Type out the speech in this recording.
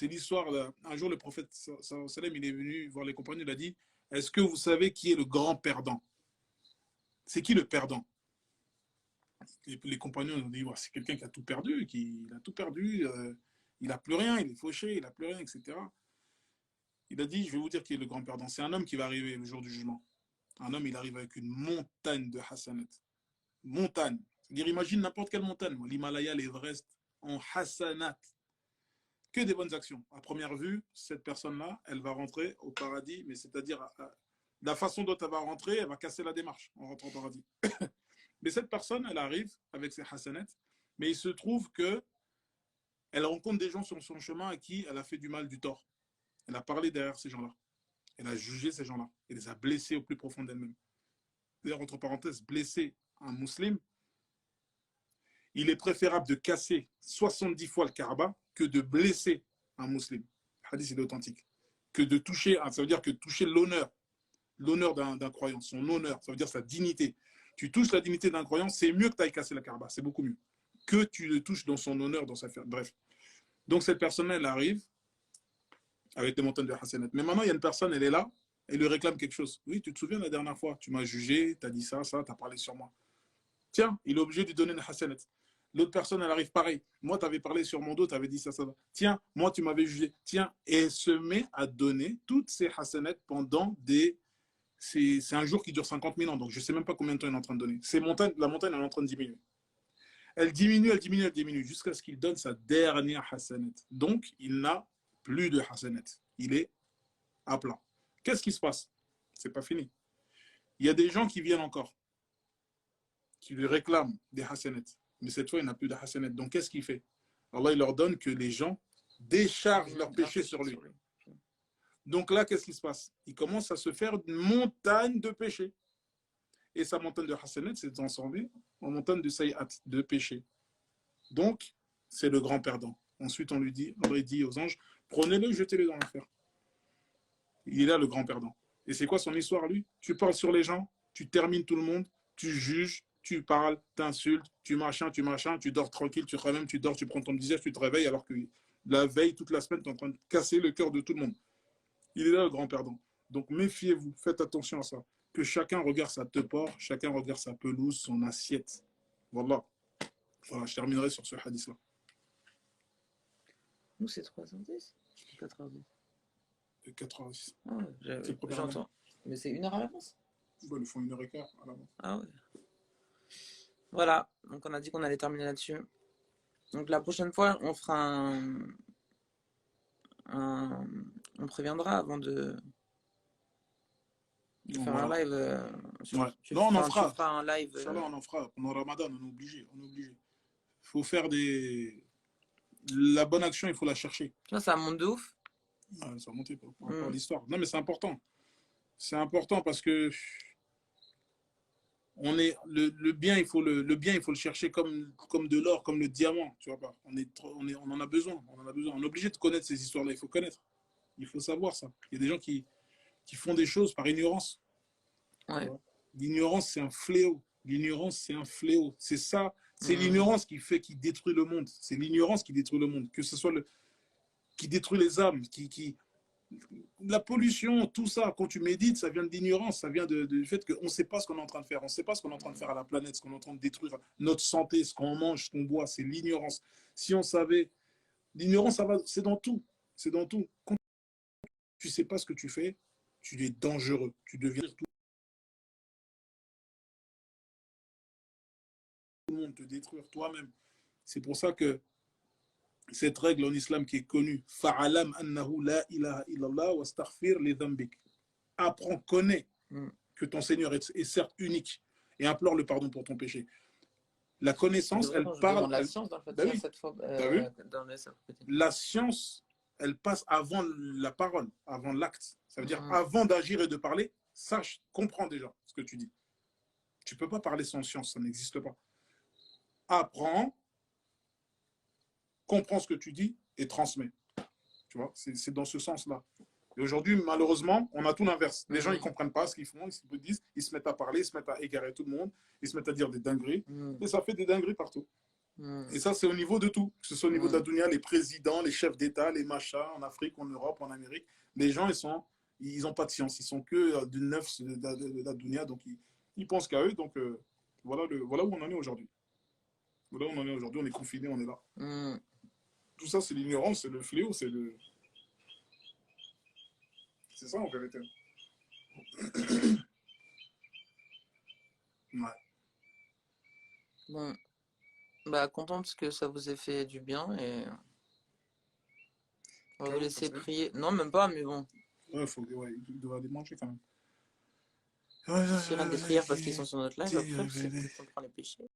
C'est l'histoire d'un jour, le prophète sallam, il est venu voir les compagnons, il a dit, est-ce que vous savez qui est le grand perdant? C'est qui le perdant? Et les compagnons ont dit, c'est quelqu'un qui a tout perdu, il a tout perdu, il n'a plus rien, il est fauché, il n'a plus rien, etc. Il a dit, je vais vous dire qui est le grand perdant. C'est un homme qui va arriver le jour du jugement. Un homme, il arrive avec une montagne de hasanat. Montagne. C'est-à-dire, imagine n'importe quelle montagne. L'Himalaya, l'Everest, en hasanat. Que des bonnes actions. À première vue, cette personne-là, elle va rentrer au paradis, mais c'est-à-dire, la façon dont elle va rentrer, elle va casser la démarche en rentrant au paradis. Mais cette personne, elle arrive avec ses hasanat, mais il se trouve que elle rencontre des gens sur son chemin à qui elle a fait du mal, du tort. Elle a parlé derrière ces gens-là. Elle a jugé ces gens-là. Elle les a blessés au plus profond d'elle-même. D'ailleurs, entre parenthèses, blesser un musulman, il est préférable de casser 70 fois le Kaaba que de blesser un musulman. Le hadith est authentique. Que de toucher, ça veut dire que toucher l'honneur d'un croyant, son honneur, ça veut dire sa dignité. Tu touches la dignité d'un croyant, c'est mieux que tu ailles casser la Kaaba, c'est beaucoup mieux. Que tu le touches dans son honneur, dans sa fête. Bref. Donc cette personne-là, elle arrive avec des montagnes de hasanat. Mais maintenant, il y a une personne, elle est là, elle lui réclame quelque chose. Oui, tu te souviens la dernière fois, tu m'as jugé, tu as dit ça, tu as parlé sur moi. Tiens, il est obligé de lui donner une hasanat. L'autre personne, elle arrive pareil. Moi, tu avais parlé sur mon dos, tu avais dit ça, ça. Tiens, moi, tu m'avais jugé. Tiens, et elle se met à donner toutes ces hasanat pendant des... C'est un jour qui dure 50 000 ans, donc je ne sais même pas combien de temps elle est en train de donner. La montagne, elle est en train de diminuer. Elle diminue, elle diminue, elle diminue, jusqu'à ce qu'il donne sa dernière hasanat. Donc, il n'a plus de hasanat. Il est à plat. Qu'est-ce qui se passe? C'est pas fini. Il y a des gens qui viennent encore, qui lui réclament des hasanat. Mais cette fois, il n'a plus de hasanat. Donc, qu'est-ce qu'il fait? Allah, il leur donne que les gens déchargent leurs péchés sur lui. Donc là, qu'est-ce qui se passe? Il commence à se faire une montagne de péchés. Et sa montagne de hasanat s'est transformée en montagne de sayyat, de péché. Donc, c'est le grand perdant. Ensuite, on lui dit aux anges, prenez-le, jetez-le dans l'enfer. Il est là le grand perdant. Et c'est quoi son histoire, lui? Tu parles sur les gens, tu termines tout le monde, tu juges, tu parles, tu insultes, tu dors tranquille, tu même, tu dors, tu prends ton désir, tu te réveilles alors que la veille, toute la semaine, tu es en train de casser le cœur de tout le monde. Il est là le grand perdant. Donc méfiez-vous, faites attention à ça. Que chacun regarde sa teuport, chacun regarde sa pelouse, son assiette. Voilà. Voilà, je terminerai sur ce hadith-là. Nous, c'est 310 90. 86. Ah ouais, j'entends. Mais c'est 1 heure à l'avance? Bon, ils font 1h15 à l'avance. Ah ouais. Voilà, donc on a dit qu'on allait terminer là-dessus. Donc la prochaine fois, on fera on préviendra avant de faire un live. Ouais. Non, on en fera. Tu feras un live. Inch'Allah, on en fera. Pendant Ramadan, on est obligé. Il faut faire la bonne action, il faut la chercher. Tu vois, ça monte de ouf. Ah, ça a monté par rapport à l'histoire. Non, mais c'est important. C'est important parce que le bien, il faut le chercher comme de l'or, comme le diamant. Tu vois pas. On en a besoin. On est obligé de connaître ces histoires-là. Il faut connaître. Il faut savoir ça. Il y a des gens qui font des choses par ignorance. Ouais. L'ignorance, c'est un fléau. L'ignorance, c'est un fléau. C'est ça. C'est l'ignorance qui détruit le monde. C'est l'ignorance qui détruit le monde. Que ce soit qui détruit les âmes, la pollution, tout ça, quand tu médites, ça vient de l'ignorance, ça vient du fait qu'on ne sait pas ce qu'on est en train de faire, on ne sait pas ce qu'on est en train de faire à la planète, ce qu'on est en train de détruire, notre santé, ce qu'on mange, ce qu'on boit, c'est l'ignorance. Si on savait, l'ignorance, c'est dans tout, c'est dans tout. Quand tu ne sais pas ce que tu fais, tu es dangereux, tu deviens tout le monde, te détruire toi-même. C'est pour ça que cette règle en islam qui est connue, fa'alam annahu la ilaha illallah wa astaghfir li dhanbik. Apprends, connais que ton Seigneur est certes unique et implore le pardon pour ton péché. La connaissance, elle parle. La science, dans le fait, bah oui. cette fois, la science, elle passe avant la parole, avant l'acte. Ça veut dire avant d'agir et de parler, sache, comprends déjà ce que tu dis. Tu ne peux pas parler sans science, ça n'existe pas. Apprends, comprends ce que tu dis et transmets. Tu vois, c'est dans ce sens-là. Et aujourd'hui, malheureusement, on a tout l'inverse. Les gens, ils ne comprennent pas ce qu'ils font, ils se mettent à parler, ils se mettent à égarer tout le monde, ils se mettent à dire des dingueries, et ça fait des dingueries partout. Hmm. Et ça, c'est au niveau de tout. Que ce soit au niveau de la dunya, les présidents, les chefs d'État, les machins, en Afrique, en Europe, en Amérique. Les gens, ils ont pas de science. Ils sont que du neuf de la dunya. Donc, ils pensent qu'à eux. Donc, voilà où on en est aujourd'hui. Voilà où on en est aujourd'hui. On est confinés, on est là. Hmm. Tout ça, c'est l'ignorance, c'est le fléau, c'est ça en vérité. Ouais. Bon, bah contente que ça vous ait fait du bien et on va vous Carrément, laisser parce que, prier. Non, même pas, mais bon. ouais, il doit aller manger quand même. S'il y a des prières parce qu'ils sont sur notre live, après, c'est qu'on prend les péchés.